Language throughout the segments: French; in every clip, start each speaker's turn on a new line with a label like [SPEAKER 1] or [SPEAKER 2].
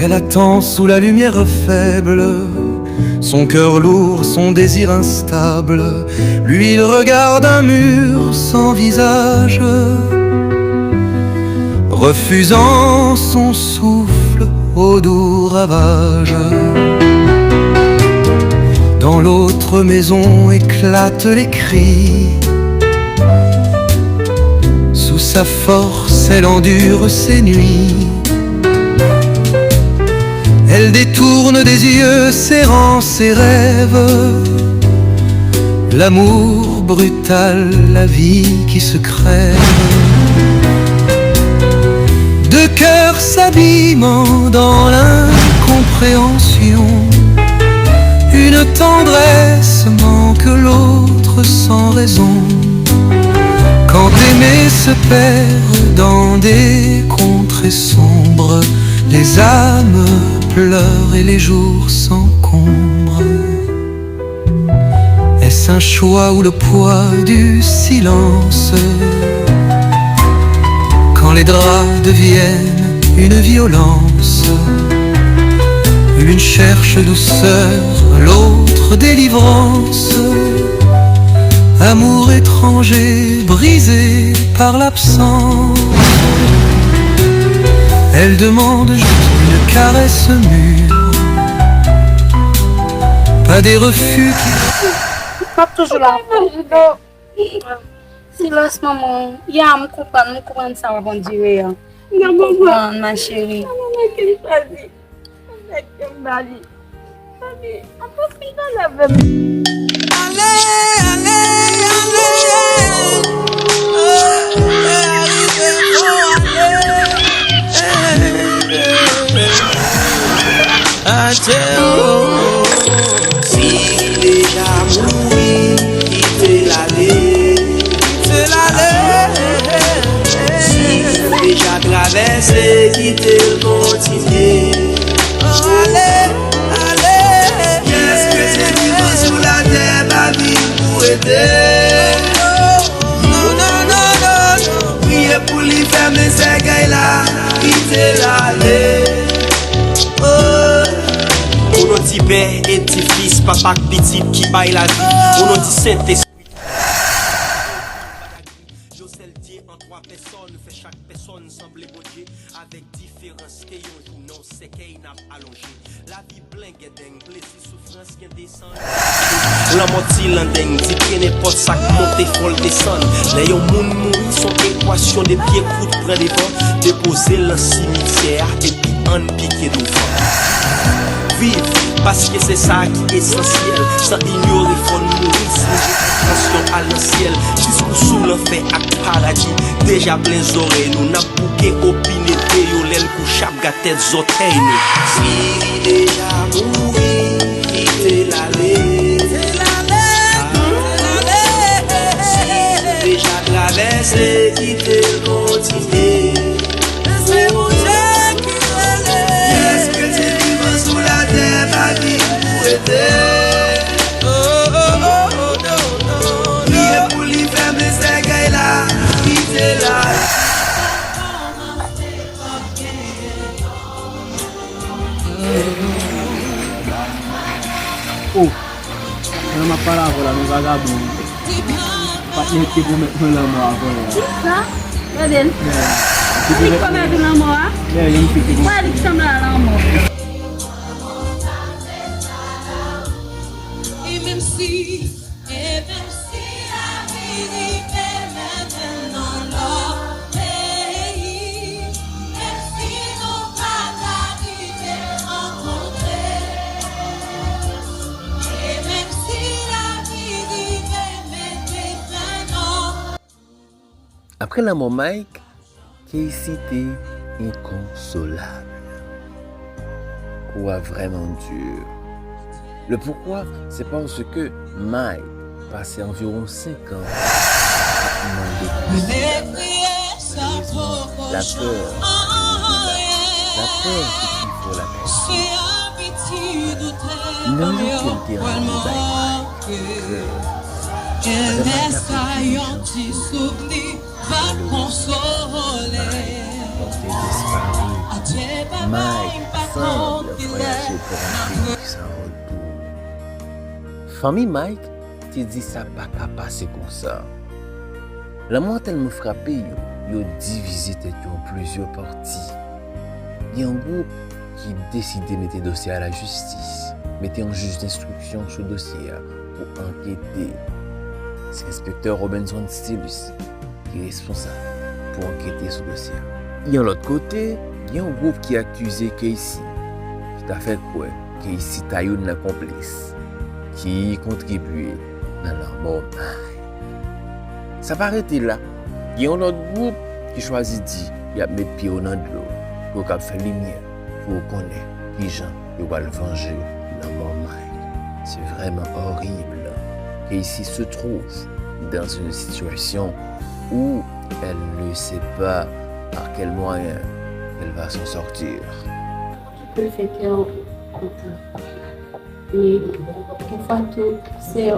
[SPEAKER 1] Elle attend sous la lumière faible, son cœur lourd, son désir instable. Lui, il regarde un mur sans visage, refusant son souffle au doux ravage. Dans l'autre maison éclatent les cris. Sous sa force, elle endure ses nuits. Elle détourne des yeux serrant ses rêves. L'amour brutal, la vie qui se crève. Deux cœurs s'abîmant dans l'incompréhension. Une tendresse manque l'autre sans raison. Quand aimer se perd dans des contrées sombres, les âmes pleurent et les jours s'encombrent. Est-ce un choix ou le poids du silence? Quand les draps deviennent une violence, l'une cherche douceur, l'autre délivrance. Amour étranger brisé par l'absence. Elle demande juste une caresse mûre, pas des refus qui...
[SPEAKER 2] Pas toujours là. Silence maman. Ya me comprendre ça va bon dire. Non maman, ma chérie. Maman qu'elle choisit. Avec Mali. Mali, on peut finir la même.
[SPEAKER 3] Si déjà mouru, quittez l'allée. Si déjà traversé, quittez le continuer. Qu'est-ce que c'est qui va sous la terre, ma vie pour aider? Non. Priez pour lui fermer ces gars-là, quittez l'allée. On a dit père et petit fils, papa petit qui baille la vie. On a dit Saint-Esprit. Josel dit en trois personnes, fait chaque personne semble bon Dieu. Avec différence qu'il y a non c'est qu'il n'a allongé. La vie blingue et dingue, plaisir, souffrance qui descend. La moitié l'ending, dit que n'importe ça monte folle descend. Les gens mourir son équation des pieds coudes près des vents. Déposer le cimetière et puis en piquer d'ouvre. Vivre, parce que c'est ça qui est essentiel. Sans ignorer, faut mourir, sans attention à l'anciel. Jusqu'au sous l'enfer à paradis. Déjà plein d'oreilles, nous n'a bouqué opiné yo l'aile couchable, gâté d'oreilles. Si déjà mourir, quittez l'allée. Si déjà traversé, quittez le continuer. Pour lui fermer ces gars-là, quitter la...
[SPEAKER 4] Oh, on m'a pas la voilà, nous vagabonds. Pas de qui vous mettre dans la mort avant.
[SPEAKER 2] Ça? Regardez. Tu dis comment tu la mort?
[SPEAKER 4] Il y a une petite.
[SPEAKER 2] Moi, je suis là la mort.
[SPEAKER 5] Et même si la vie est maintenant leur pays, même si nos pas d'arriver rencontrer, et même si la vie est maintenant.
[SPEAKER 6] Après la mort Mike, Casey était inconsolable. Quoi vraiment dur. Le pourquoi, c'est parce que Mike passait environ 5 ans à demander la peur, la peur qui faut la paix. Non, qui était en
[SPEAKER 5] El ensayant ti souvenir va consoler.
[SPEAKER 6] Mike semble voyager pour un pays sans retour. Famille Mike, tu dis ça pas qu'à passer comme ça. La mort tellement frappé, yo divisé tête en plusieurs parties. Il y a un groupe qui décide de mettre le dossier à la justice, mettre un juge d'instruction sur le dossier pour enquêter. C'est l'inspecteur Robinson Stillus qui est responsable pour enquêter sur le dossier. Et de l'autre côté, il y a un groupe qui a accusé Casey, qui a fait quoi? Casey a eu un complice, qui contribué dans la mort. Ça va arrêter là. Il y a un autre groupe qui choisit de dire qu'il a mis pied dans de l'eau pour qu'il fasse lumière, pour connaître les gens qui vont le venger dans la mort. C'est vraiment horrible. Casey se trouve dans une situation où elle ne sait pas par quel moyen elle va s'en sortir.
[SPEAKER 2] Le fait qu'on content. Et une fois tout, c'est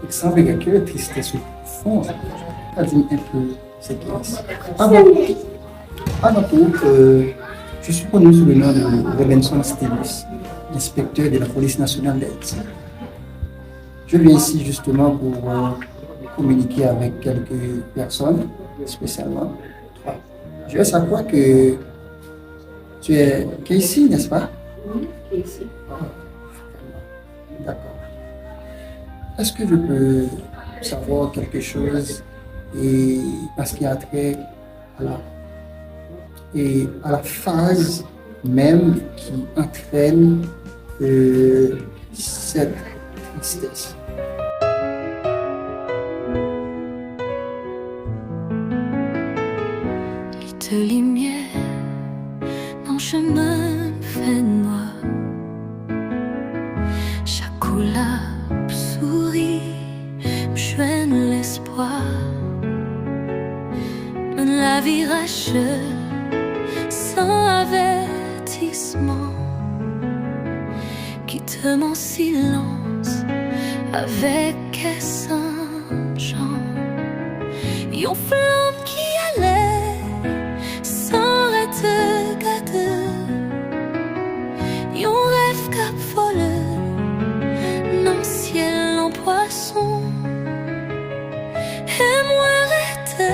[SPEAKER 7] Il semble qu'il y a que la tristesse profonde. Ça dit un peu ce qui est. Avant tout, je suis connu sous le nom de Robinson Stillus, inspecteur de la police nationale d'Haïti. Je viens ici justement pour communiquer avec quelques personnes, spécialement toi. Je veux savoir que tu es Casey, n'est-ce pas?
[SPEAKER 2] oui, ici.
[SPEAKER 7] D'accord. Est-ce que je peux savoir quelque chose et parce qu'il y a trait à la phase même qui entraîne cette tristesse?
[SPEAKER 5] De lumière dans le chemin fait noir. Chaque couleur sourit, joigne l'espoir. La vie rachète sans avertissement. Quitte mon silence avec Saint-Jean. Yon flamme qui allait sans te garder. Yon rêve cap volé dans ciel en poisson. Et moi arrêté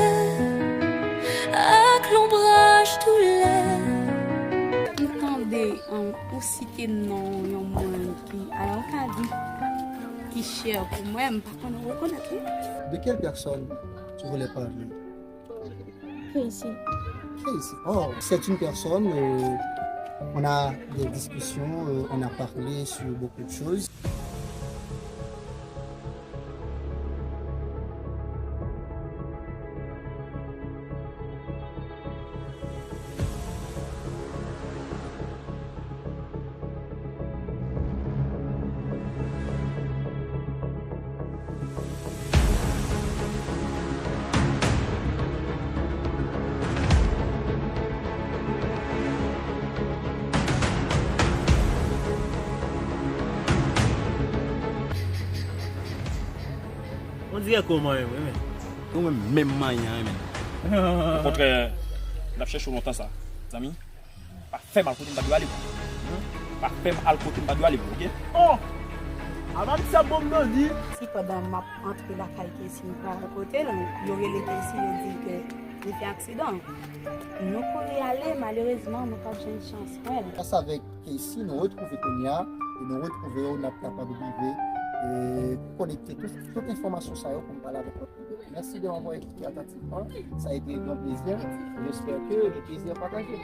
[SPEAKER 5] avec l'ombrage tout l'air.
[SPEAKER 2] Entendez, pour citer non, il y a un monde qui a un cadeau qui cher pour moi, par contre, on reconnaît.
[SPEAKER 7] De quelle personne tu voulais parler?
[SPEAKER 2] Ici.
[SPEAKER 7] Casey. Oh, c'est une personne, on a des discussions, on a parlé sur beaucoup de choses.
[SPEAKER 4] On dirait comment, oui.
[SPEAKER 8] Nous même moyen, au contraire, on a cherché longtemps ça, amis. Pas fait mal côté de aller. Pas fait mal côté de aller, OK?
[SPEAKER 4] Oh! Avant que ça bombe non dit.
[SPEAKER 2] Si pendant ma entre la caille ici par côté, il y aurait les ici, il dit que il fait accident. Nous pour y aller, malheureusement, nous pas de chance. Ouais.
[SPEAKER 7] Grâce avec Casey, nous retrouvons Tonia et nous retrouvons, on a capable de vivre et connecter toute information ça pour me parler avec vous. Merci de m'avoir écouté attentivement. Ça a été un grand plaisir. J'espère que le plaisir est partagé.